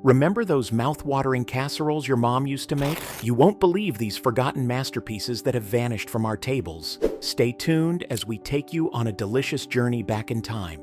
Remember those mouth-watering casseroles your mom used to make? You won't believe these forgotten masterpieces that have vanished from our tables. Stay tuned as we take you on a delicious journey back in time.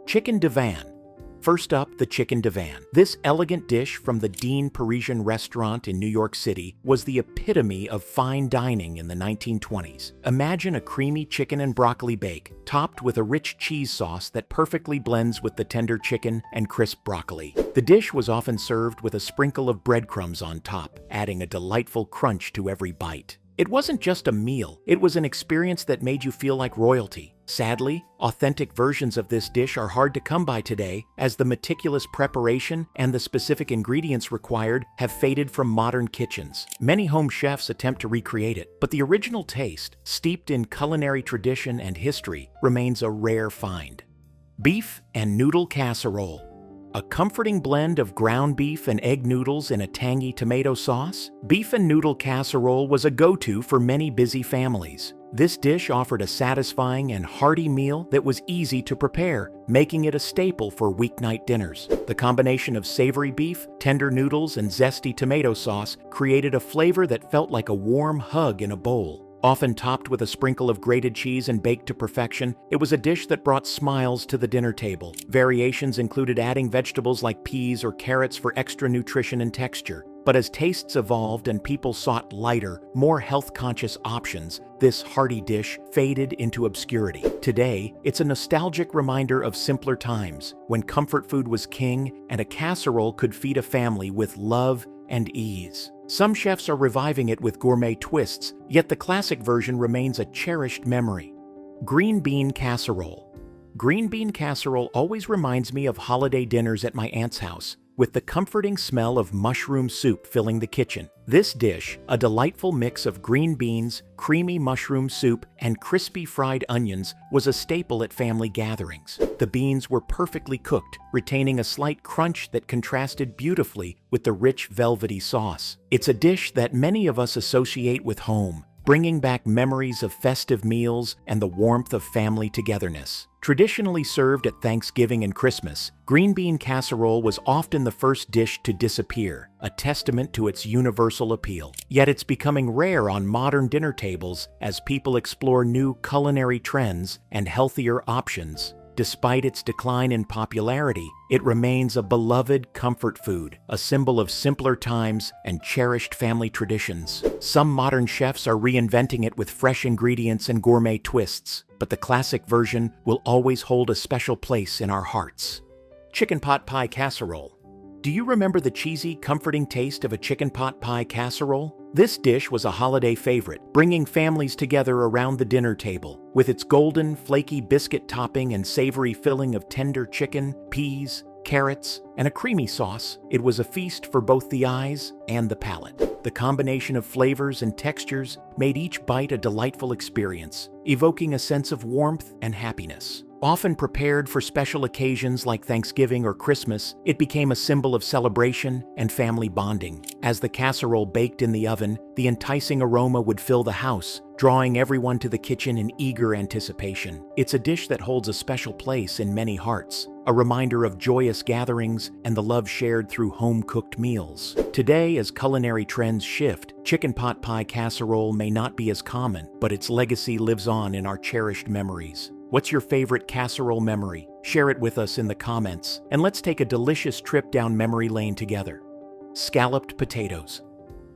Chicken divan. First up, the chicken divan. This elegant dish from the Dean Parisian restaurant in New York City was the epitome of fine dining in the 1920s. Imagine a creamy chicken and broccoli bake, topped with a rich cheese sauce that perfectly blends with the tender chicken and crisp broccoli. The dish was often served with a sprinkle of breadcrumbs on top, adding a delightful crunch to every bite. It wasn't just a meal, it was an experience that made you feel like royalty. Sadly, authentic versions of this dish are hard to come by today, as the meticulous preparation and the specific ingredients required have faded from modern kitchens. Many home chefs attempt to recreate it, but the original taste, steeped in culinary tradition and history, remains a rare find. Beef and noodle casserole. A comforting blend of ground beef and egg noodles in a tangy tomato sauce, beef and noodle casserole was a go-to for many busy families. This dish offered a satisfying and hearty meal that was easy to prepare, making it a staple for weeknight dinners. The combination of savory beef, tender noodles, and zesty tomato sauce created a flavor that felt like a warm hug in a bowl. Often topped with a sprinkle of grated cheese and baked to perfection, it was a dish that brought smiles to the dinner table. Variations included adding vegetables like peas or carrots for extra nutrition and texture. But as tastes evolved and people sought lighter, more health-conscious options, this hearty dish faded into obscurity. Today, it's a nostalgic reminder of simpler times, when comfort food was king and a casserole could feed a family with love and ease. Some chefs are reviving it with gourmet twists, yet the classic version remains a cherished memory. Green bean casserole. Green bean casserole always reminds me of holiday dinners at my aunt's house, with the comforting smell of mushroom soup filling the kitchen. This dish, a delightful mix of green beans, creamy mushroom soup, and crispy fried onions, was a staple at family gatherings. The beans were perfectly cooked, retaining a slight crunch that contrasted beautifully with the rich velvety sauce. It's a dish that many of us associate with home, bringing back memories of festive meals and the warmth of family togetherness. Traditionally served at Thanksgiving and Christmas, green bean casserole was often the first dish to disappear, a testament to its universal appeal. Yet it's becoming rare on modern dinner tables as people explore new culinary trends and healthier options. Despite its decline in popularity, it remains a beloved comfort food, a symbol of simpler times and cherished family traditions. Some modern chefs are reinventing it with fresh ingredients and gourmet twists, but the classic version will always hold a special place in our hearts. Chicken pot pie casserole. Do you remember the cheesy, comforting taste of a chicken pot pie casserole? This dish was a holiday favorite, bringing families together around the dinner table. With its golden, flaky biscuit topping and savory filling of tender chicken, peas, carrots, and a creamy sauce, it was a feast for both the eyes and the palate. The combination of flavors and textures made each bite a delightful experience, evoking a sense of warmth and happiness. Often prepared for special occasions like Thanksgiving or Christmas, it became a symbol of celebration and family bonding. As the casserole baked in the oven, the enticing aroma would fill the house, drawing everyone to the kitchen in eager anticipation. It's a dish that holds a special place in many hearts, a reminder of joyous gatherings and the love shared through home-cooked meals. Today, as culinary trends shift, chicken pot pie casserole may not be as common, but its legacy lives on in our cherished memories. What's your favorite casserole memory? Share it with us in the comments, and let's take a delicious trip down memory lane together. Scalloped potatoes.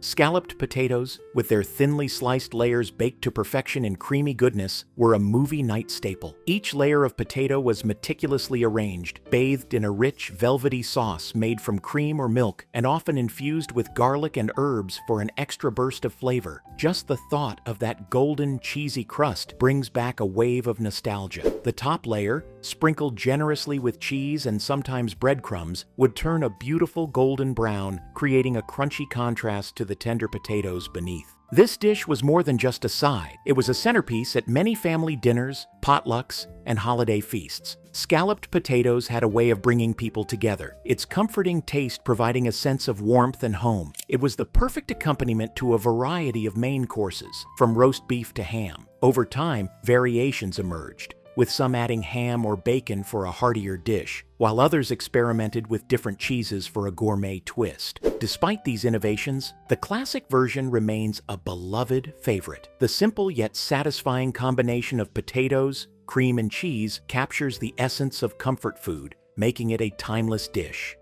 Scalloped potatoes, with their thinly sliced layers baked to perfection in creamy goodness, were a movie night staple. Each layer of potato was meticulously arranged, bathed in a rich, velvety sauce made from cream or milk, and often infused with garlic and herbs for an extra burst of flavor. Just the thought of that golden, cheesy crust brings back a wave of nostalgia. The top layer, sprinkled generously with cheese and sometimes breadcrumbs, would turn a beautiful golden brown, creating a crunchy contrast to the tender potatoes beneath. This dish was more than just a side. It was a centerpiece at many family dinners, potlucks, and holiday feasts. Scalloped potatoes had a way of bringing people together, its comforting taste providing a sense of warmth and home. It was the perfect accompaniment to a variety of main courses, from roast beef to ham. Over time, variations emerged, with some adding ham or bacon for a heartier dish, while others experimented with different cheeses for a gourmet twist. Despite these innovations, the classic version remains a beloved favorite. The simple yet satisfying combination of potatoes, cream, and cheese captures the essence of comfort food, making it a timeless dish.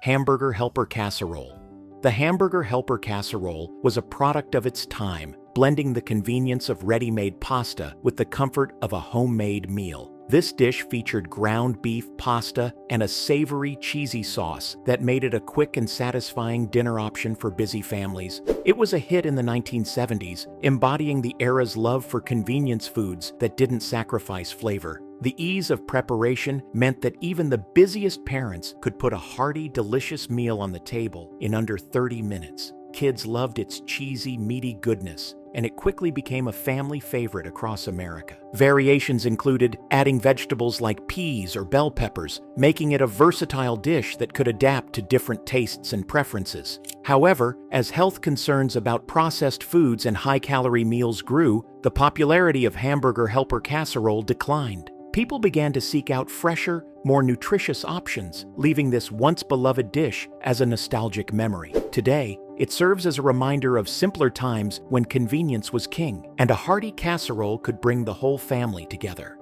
Hamburger Helper Casserole. The Hamburger Helper Casserole was a product of its time, blending the convenience of ready-made pasta with the comfort of a homemade meal. This dish featured ground beef pasta and a savory, cheesy sauce that made it a quick and satisfying dinner option for busy families. It was a hit in the 1970s, embodying the era's love for convenience foods that didn't sacrifice flavor. The ease of preparation meant that even the busiest parents could put a hearty, delicious meal on the table in under 30 minutes. Kids loved its cheesy, meaty goodness, and it quickly became a family favorite across America. Variations included adding vegetables like peas or bell peppers, making it a versatile dish that could adapt to different tastes and preferences. However, as health concerns about processed foods and high-calorie meals grew, the popularity of Hamburger Helper Casserole declined. People began to seek out fresher, more nutritious options, leaving this once-beloved dish as a nostalgic memory. Today, it serves as a reminder of simpler times when convenience was king, and a hearty casserole could bring the whole family together.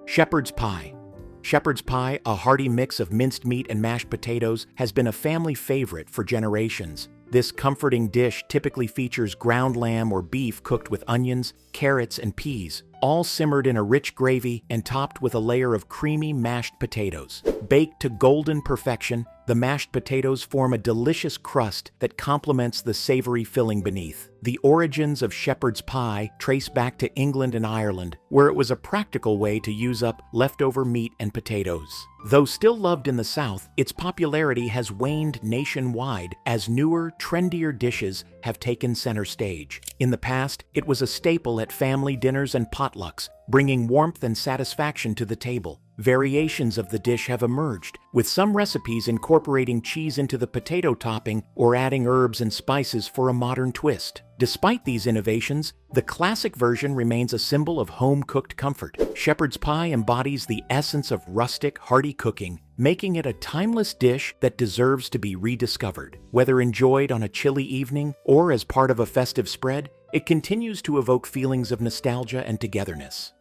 Shepherd's pie. Shepherd's pie, a hearty mix of minced meat and mashed potatoes, has been a family favorite for generations. This comforting dish typically features ground lamb or beef cooked with onions, carrots, and peas, all simmered in a rich gravy and topped with a layer of creamy mashed potatoes. Baked to golden perfection, the mashed potatoes form a delicious crust that complements the savory filling beneath. The origins of shepherd's pie trace back to England and Ireland, where it was a practical way to use up leftover meat and potatoes. Though still loved in the South, its popularity has waned nationwide as newer, trendier dishes have taken center stage. In the past, it was a staple at family dinners and potlucks, bringing warmth and satisfaction to the table. Variations of the dish have emerged, with some recipes incorporating cheese into the potato topping or adding herbs and spices for a modern twist. Despite these innovations, the classic version remains a symbol of home-cooked comfort. Shepherd's pie embodies the essence of rustic, hearty cooking, making it a timeless dish that deserves to be rediscovered. Whether enjoyed on a chilly evening or as part of a festive spread, it continues to evoke feelings of nostalgia and togetherness.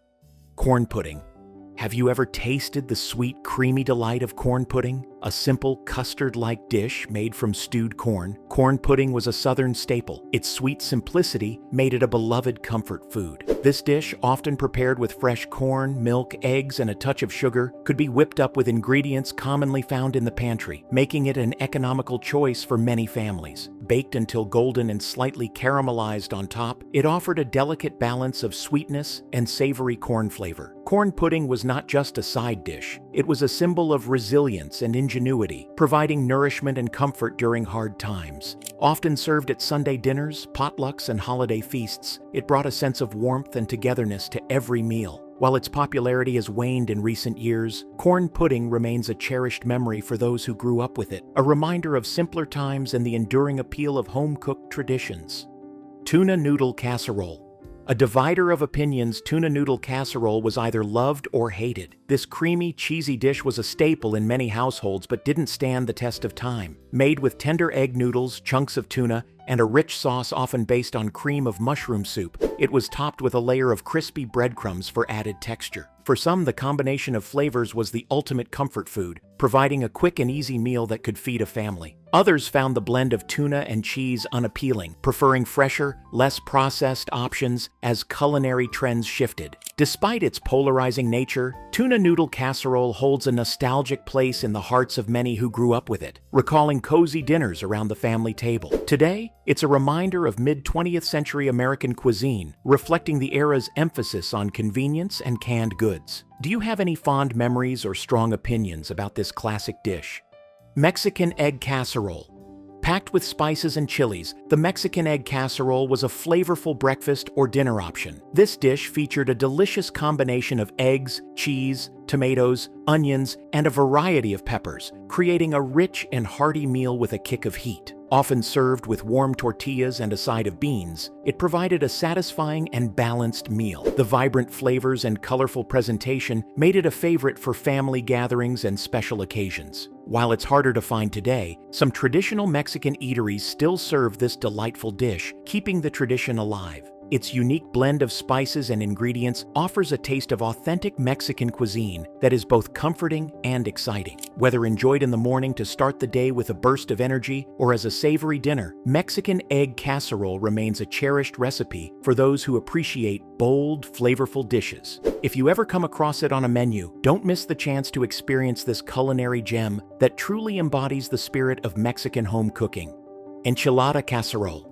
Corn pudding. Have you ever tasted the sweet, creamy delight of corn pudding? A simple, custard-like dish made from stewed corn. Corn pudding was a Southern staple. Its sweet simplicity made it a beloved comfort food. This dish, often prepared with fresh corn, milk, eggs, and a touch of sugar, could be whipped up with ingredients commonly found in the pantry, making it an economical choice for many families. Baked until golden and slightly caramelized on top, it offered a delicate balance of sweetness and savory corn flavor. Corn pudding was not just a side dish. It was a symbol of resilience and ingenuity, providing nourishment and comfort during hard times. Often served at Sunday dinners, potlucks, and holiday feasts, it brought a sense of warmth and togetherness to every meal. While its popularity has waned in recent years, corn pudding remains a cherished memory for those who grew up with it, a reminder of simpler times and the enduring appeal of home-cooked traditions. Tuna noodle casserole. A divider of opinions, tuna noodle casserole was either loved or hated. This creamy, cheesy dish was a staple in many households but didn't stand the test of time. Made with tender egg noodles, chunks of tuna, and a rich sauce often based on cream of mushroom soup, it was topped with a layer of crispy breadcrumbs for added texture. For some, the combination of flavors was the ultimate comfort food, providing a quick and easy meal that could feed a family. Others found the blend of tuna and cheese unappealing, preferring fresher, less processed options as culinary trends shifted. Despite its polarizing nature, tuna noodle casserole holds a nostalgic place in the hearts of many who grew up with it, recalling cozy dinners around the family table. Today, it's a reminder of mid-20th century American cuisine, reflecting the era's emphasis on convenience and canned goods. Do you have any fond memories or strong opinions about this classic dish? Mexican egg casserole. Packed with spices and chilies, the Mexican egg casserole was a flavorful breakfast or dinner option. This dish featured a delicious combination of eggs, cheese, tomatoes, onions, and a variety of peppers, creating a rich and hearty meal with a kick of heat. Often served with warm tortillas and a side of beans, it provided a satisfying and balanced meal. The vibrant flavors and colorful presentation made it a favorite for family gatherings and special occasions. While it's harder to find today, some traditional Mexican eateries still serve this delightful dish, keeping the tradition alive. Its unique blend of spices and ingredients offers a taste of authentic Mexican cuisine that is both comforting and exciting. Whether enjoyed in the morning to start the day with a burst of energy or as a savory dinner, Mexican egg casserole remains a cherished recipe for those who appreciate bold, flavorful dishes. If you ever come across it on a menu, don't miss the chance to experience this culinary gem that truly embodies the spirit of Mexican home cooking. Enchilada casserole.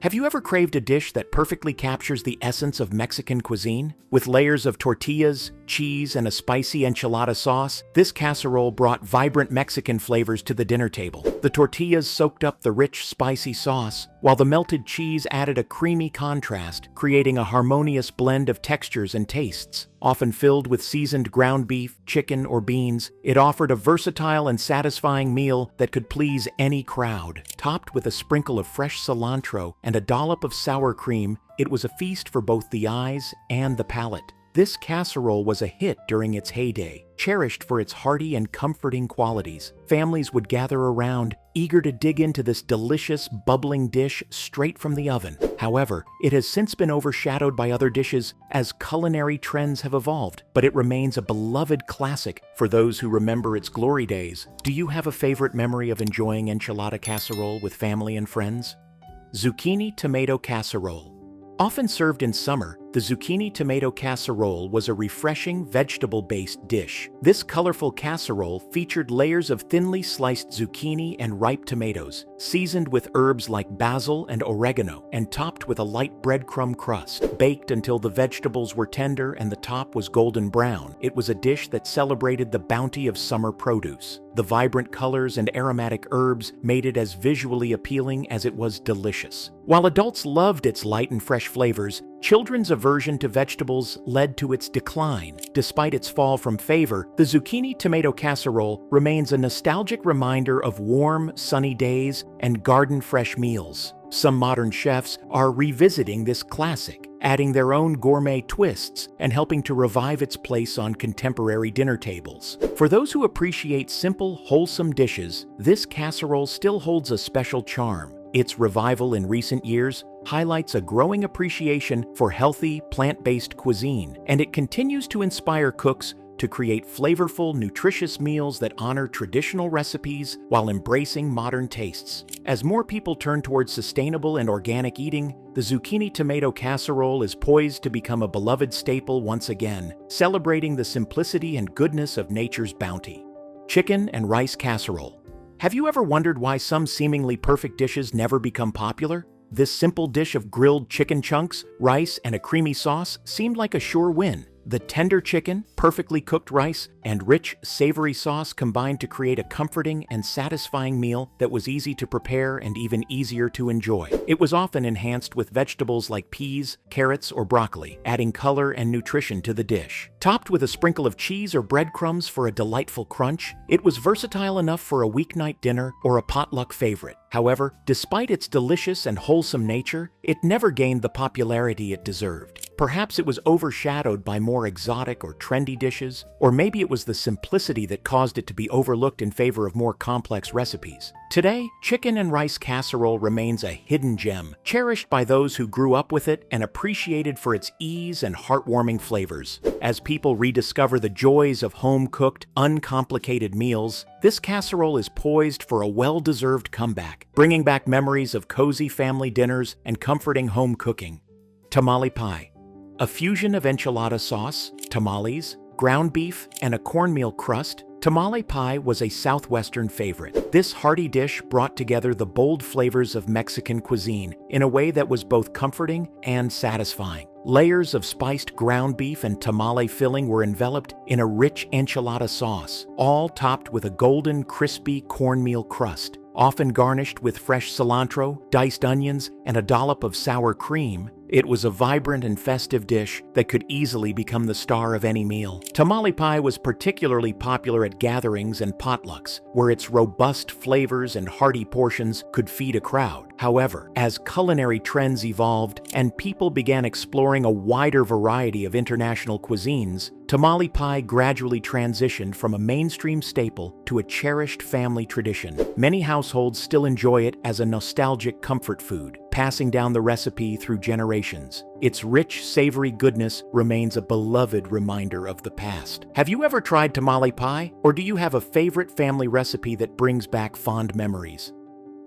Have you ever craved a dish that perfectly captures the essence of Mexican cuisine? With layers of tortillas, cheese, and a spicy enchilada sauce, this casserole brought vibrant Mexican flavors to the dinner table. The tortillas soaked up the rich, spicy sauce, while the melted cheese added a creamy contrast, creating a harmonious blend of textures and tastes. Often filled with seasoned ground beef, chicken, or beans, it offered a versatile and satisfying meal that could please any crowd. Topped with a sprinkle of fresh cilantro and a dollop of sour cream, it was a feast for both the eyes and the palate. This casserole was a hit during its heyday, cherished for its hearty and comforting qualities. Families would gather around, eager to dig into this delicious, bubbling dish straight from the oven. However, it has since been overshadowed by other dishes as culinary trends have evolved, but it remains a beloved classic for those who remember its glory days. Do you have a favorite memory of enjoying enchilada casserole with family and friends? Zucchini tomato casserole. Often served in summer, the zucchini tomato casserole was a refreshing vegetable-based dish. This colorful casserole featured layers of thinly sliced zucchini and ripe tomatoes, seasoned with herbs like basil and oregano, and topped with a light breadcrumb crust. Baked until the vegetables were tender and the top was golden brown, it was a dish that celebrated the bounty of summer produce. The vibrant colors and aromatic herbs made it as visually appealing as it was delicious. While adults loved its light and fresh flavors, children's aversion to vegetables led to its decline. Despite its fall from favor, the zucchini tomato casserole remains a nostalgic reminder of warm, sunny days and garden-fresh meals. Some modern chefs are revisiting this classic, adding their own gourmet twists and helping to revive its place on contemporary dinner tables. For those who appreciate simple, wholesome dishes, this casserole still holds a special charm. Its revival in recent years highlights a growing appreciation for healthy, plant-based cuisine, and it continues to inspire cooks to create flavorful, nutritious meals that honor traditional recipes while embracing modern tastes. As more people turn towards sustainable and organic eating, the zucchini tomato casserole is poised to become a beloved staple once again, celebrating the simplicity and goodness of nature's bounty. Chicken and rice casserole. Have you ever wondered why some seemingly perfect dishes never become popular? This simple dish of grilled chicken chunks, rice, and a creamy sauce seemed like a sure win. The tender chicken, perfectly cooked rice, and rich, savory sauce combined to create a comforting and satisfying meal that was easy to prepare and even easier to enjoy. It was often enhanced with vegetables like peas, carrots, or broccoli, adding color and nutrition to the dish. Topped with a sprinkle of cheese or breadcrumbs for a delightful crunch, it was versatile enough for a weeknight dinner or a potluck favorite. However, despite its delicious and wholesome nature, it never gained the popularity it deserved. Perhaps it was overshadowed by more exotic or trendy dishes, or maybe it was the simplicity that caused it to be overlooked in favor of more complex recipes. Today, chicken and rice casserole remains a hidden gem, cherished by those who grew up with it and appreciated for its ease and heartwarming flavors. As people rediscover the joys of home-cooked, uncomplicated meals, this casserole is poised for a well-deserved comeback, bringing back memories of cozy family dinners and comforting home cooking. Tamale pie. A fusion of enchilada sauce, tamales, ground beef, and a cornmeal crust, tamale pie was a southwestern favorite. This hearty dish brought together the bold flavors of Mexican cuisine in a way that was both comforting and satisfying. Layers of spiced ground beef and tamale filling were enveloped in a rich enchilada sauce, all topped with a golden, crispy cornmeal crust. Often garnished with fresh cilantro, diced onions, and a dollop of sour cream, It was a vibrant and festive dish that could easily become the star of any meal. Tamale pie was particularly popular at gatherings and potlucks, where its robust flavors and hearty portions could feed a crowd. However, as culinary trends evolved and people began exploring a wider variety of international cuisines, tamale pie gradually transitioned from a mainstream staple to a cherished family tradition. Many households still enjoy it as a nostalgic comfort food, passing down the recipe through generations. Its rich, savory goodness remains a beloved reminder of the past. Have you ever tried tamale pie, or do you have a favorite family recipe that brings back fond memories?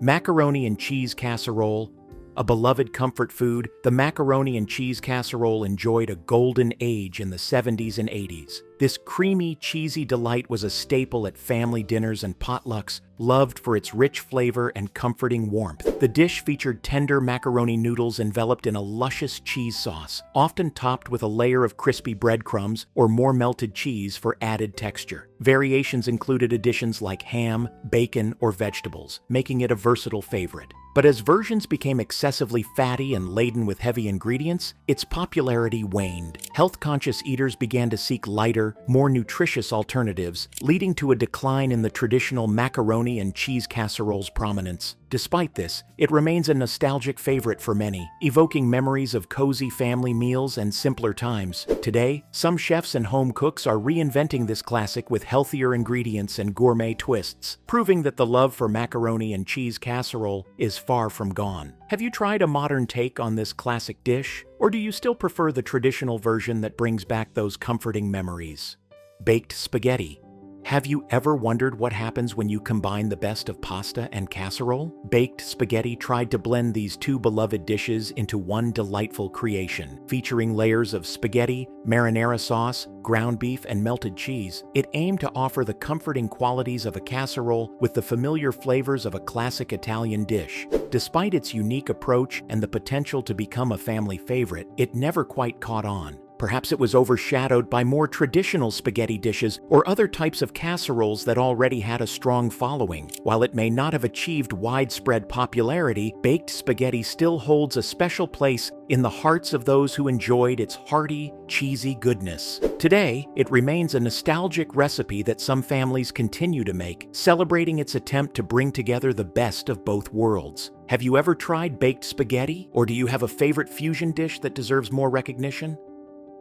Macaroni and cheese casserole. A beloved comfort food, the macaroni and cheese casserole enjoyed a golden age in the 70s and 80s. This creamy, cheesy delight was a staple at family dinners and potlucks, loved for its rich flavor and comforting warmth. The dish featured tender macaroni noodles enveloped in a luscious cheese sauce, often topped with a layer of crispy breadcrumbs or more melted cheese for added texture. Variations included additions like ham, bacon, or vegetables, making it a versatile favorite. But as versions became excessively fatty and laden with heavy ingredients, its popularity waned. Health-conscious eaters began to seek lighter, more nutritious alternatives, leading to a decline in the traditional macaroni and cheese casserole's prominence. Despite this, it remains a nostalgic favorite for many, evoking memories of cozy family meals and simpler times. Today, some chefs and home cooks are reinventing this classic with healthier ingredients and gourmet twists, proving that the love for macaroni and cheese casserole is far from gone. Have you tried a modern take on this classic dish, or do you still prefer the traditional version that brings back those comforting memories? Baked spaghetti. Have you ever wondered what happens when you combine the best of pasta and casserole? Baked spaghetti tried to blend these two beloved dishes into one delightful creation. Featuring layers of spaghetti, marinara sauce, ground beef, and melted cheese, it aimed to offer the comforting qualities of a casserole with the familiar flavors of a classic Italian dish. Despite its unique approach and the potential to become a family favorite, it never quite caught on. Perhaps it was overshadowed by more traditional spaghetti dishes or other types of casseroles that already had a strong following. While it may not have achieved widespread popularity, baked spaghetti still holds a special place in the hearts of those who enjoyed its hearty, cheesy goodness. Today, it remains a nostalgic recipe that some families continue to make, celebrating its attempt to bring together the best of both worlds. Have you ever tried baked spaghetti, or do you have a favorite fusion dish that deserves more recognition?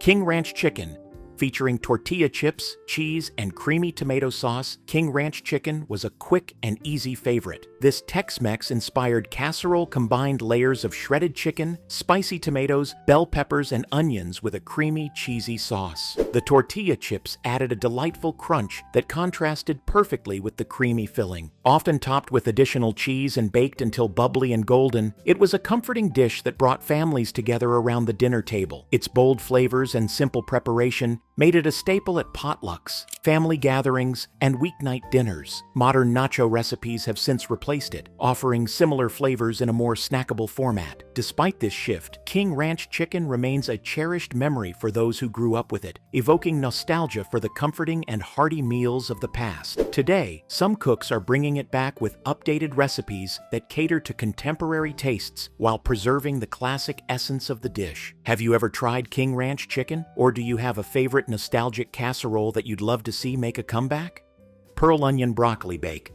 King Ranch Chicken. Featuring tortilla chips, cheese, and creamy tomato sauce, King Ranch Chicken was a quick and easy favorite. This Tex-Mex-inspired casserole combined layers of shredded chicken, spicy tomatoes, bell peppers, and onions with a creamy, cheesy sauce. The tortilla chips added a delightful crunch that contrasted perfectly with the creamy filling. Often topped with additional cheese and baked until bubbly and golden, it was a comforting dish that brought families together around the dinner table. Its bold flavors and simple preparation made it a staple at potlucks, family gatherings, and weeknight dinners. Modern nacho recipes have since replaced it, offering similar flavors in a more snackable format. Despite this shift, King Ranch Chicken remains a cherished memory for those who grew up with it, evoking nostalgia for the comforting and hearty meals of the past. Today, some cooks are bringing it back with updated recipes that cater to contemporary tastes while preserving the classic essence of the dish. Have you ever tried King Ranch Chicken, or do you have a favorite nostalgic casserole that you'd love to see make a comeback? Pearl onion broccoli bake.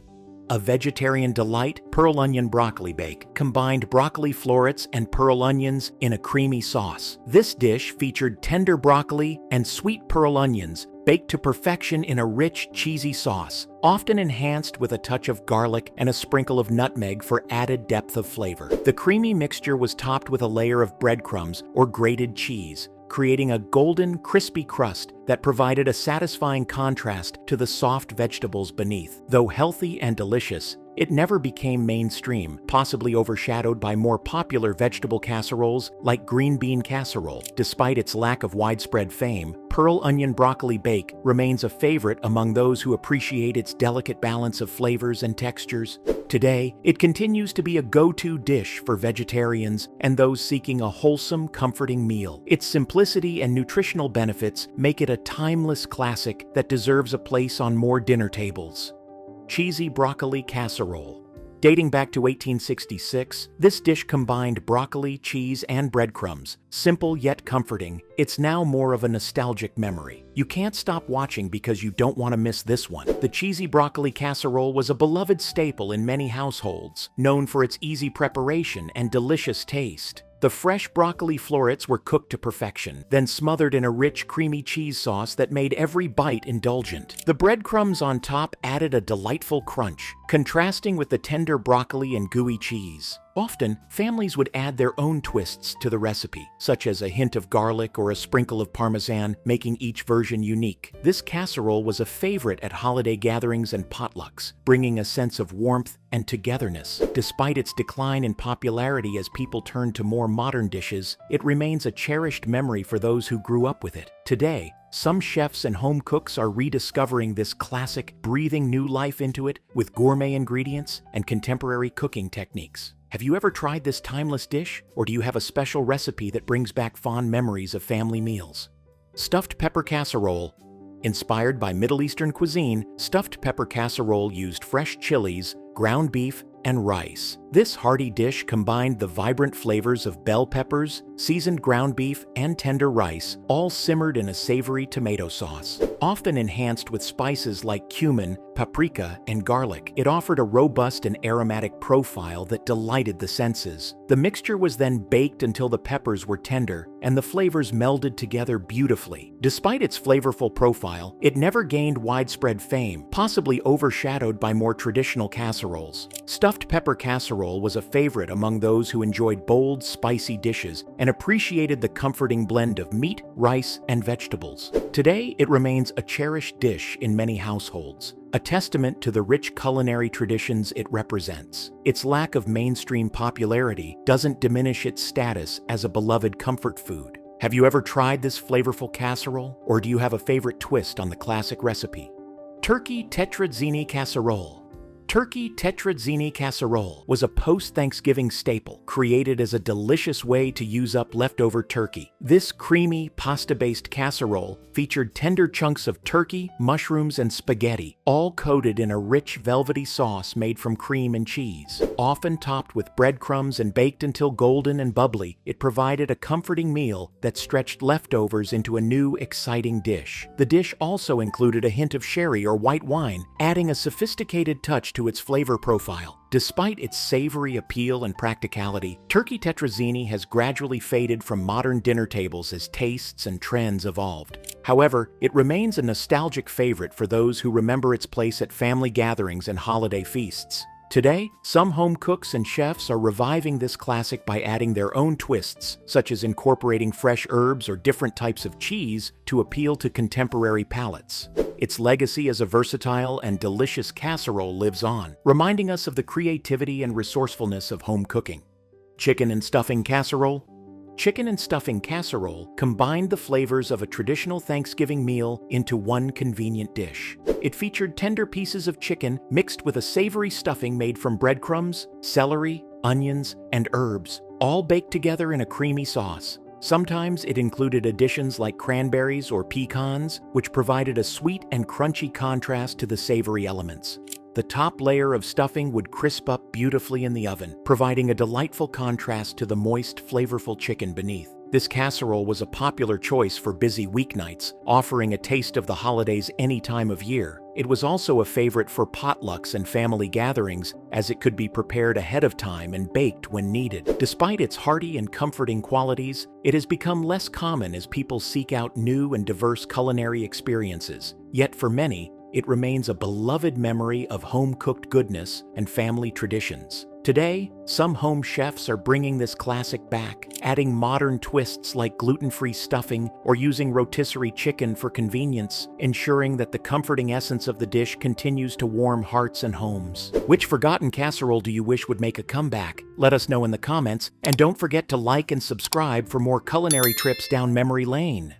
A vegetarian delight, pearl onion broccoli bake combined broccoli florets and pearl onions in a creamy sauce. This dish featured tender broccoli and sweet pearl onions baked to perfection in a rich, cheesy sauce, often enhanced with a touch of garlic and a sprinkle of nutmeg for added depth of flavor. The creamy mixture was topped with a layer of breadcrumbs or grated cheese, creating a golden, crispy crust that provided a satisfying contrast to the soft vegetables beneath. Though healthy and delicious, it never became mainstream, possibly overshadowed by more popular vegetable casseroles like green bean casserole. Despite its lack of widespread fame, pearl onion broccoli bake remains a favorite among those who appreciate its delicate balance of flavors and textures. Today, it continues to be a go-to dish for vegetarians and those seeking a wholesome, comforting meal. Its simplicity and nutritional benefits make it a timeless classic that deserves a place on more dinner tables. Cheesy broccoli casserole. Dating back to 1866, this dish combined broccoli, cheese, and breadcrumbs. Simple yet comforting, it's now more of a nostalgic memory. You can't stop watching because you don't want to miss this one. The cheesy broccoli casserole was a beloved staple in many households, known for its easy preparation and delicious taste. The fresh broccoli florets were cooked to perfection, then smothered in a rich, creamy cheese sauce that made every bite indulgent. The breadcrumbs on top added a delightful crunch, contrasting with the tender broccoli and gooey cheese. Often, families would add their own twists to the recipe, such as a hint of garlic or a sprinkle of parmesan, making each version unique. This casserole was a favorite at holiday gatherings and potlucks, bringing a sense of warmth and togetherness. Despite its decline in popularity as people turned to more modern dishes, it remains a cherished memory for those who grew up with it. Today, some chefs and home cooks are rediscovering this classic, breathing new life into it with gourmet ingredients and contemporary cooking techniques. Have you ever tried this timeless dish, or do you have a special recipe that brings back fond memories of family meals? Stuffed pepper casserole. Inspired by Middle Eastern cuisine, stuffed pepper casserole used fresh chilies, ground beef, and rice. This hearty dish combined the vibrant flavors of bell peppers, seasoned ground beef, and tender rice, all simmered in a savory tomato sauce. Often enhanced with spices like cumin, paprika, and garlic, it offered a robust and aromatic profile that delighted the senses. The mixture was then baked until the peppers were tender and the flavors melded together beautifully. Despite its flavorful profile, it never gained widespread fame, possibly overshadowed by more traditional casseroles. Stuffed pepper casserole was a favorite among those who enjoyed bold, spicy dishes and appreciated the comforting blend of meat, rice, and vegetables. Today, it remains a cherished dish in many households, a testament to the rich culinary traditions it represents. Its lack of mainstream popularity doesn't diminish its status as a beloved comfort food. Have you ever tried this flavorful casserole, or do you have a favorite twist on the classic recipe? Turkey TETRAZZINI casserole. Turkey TETRAZZINI casserole was a post-Thanksgiving staple created as a delicious way to use up leftover turkey. This creamy, pasta-based casserole featured tender chunks of turkey, mushrooms, and spaghetti, all coated in a rich, velvety sauce made from cream and cheese. Often topped with breadcrumbs and baked until golden and bubbly, it provided a comforting meal that stretched leftovers into a new, exciting dish. The dish also included a hint of sherry or white wine, adding a sophisticated touch to its flavor profile. Despite its savory appeal and practicality, turkey tetrazzini has gradually faded from modern dinner tables as tastes and trends evolved. However, it remains a nostalgic favorite for those who remember its place at family gatherings and holiday feasts. Today, some home cooks and chefs are reviving this classic by adding their own twists, such as incorporating fresh herbs or different types of cheese to appeal to contemporary palates. Its legacy as a versatile and delicious casserole lives on, reminding us of the creativity and resourcefulness of home cooking. Chicken and stuffing casserole. Chicken and stuffing casserole combined the flavors of a traditional Thanksgiving meal into one convenient dish. It featured tender pieces of chicken mixed with a savory stuffing made from breadcrumbs, celery, onions, and herbs, all baked together in a creamy sauce. Sometimes it included additions like cranberries or pecans, which provided a sweet and crunchy contrast to the savory elements. The top layer of stuffing would crisp up beautifully in the oven, providing a delightful contrast to the moist, flavorful chicken beneath. This casserole was a popular choice for busy weeknights, offering a taste of the holidays any time of year. It was also a favorite for potlucks and family gatherings, as it could be prepared ahead of time and baked when needed. Despite its hearty and comforting qualities, it has become less common as people seek out new and diverse culinary experiences. Yet for many, it remains a beloved memory of home-cooked goodness and family traditions. Today, some home chefs are bringing this classic back, adding modern twists like gluten-free stuffing or using rotisserie chicken for convenience, ensuring that the comforting essence of the dish continues to warm hearts and homes. Which forgotten casserole do you wish would make a comeback? Let us know in the comments, and don't forget to like and subscribe for more culinary trips down memory lane.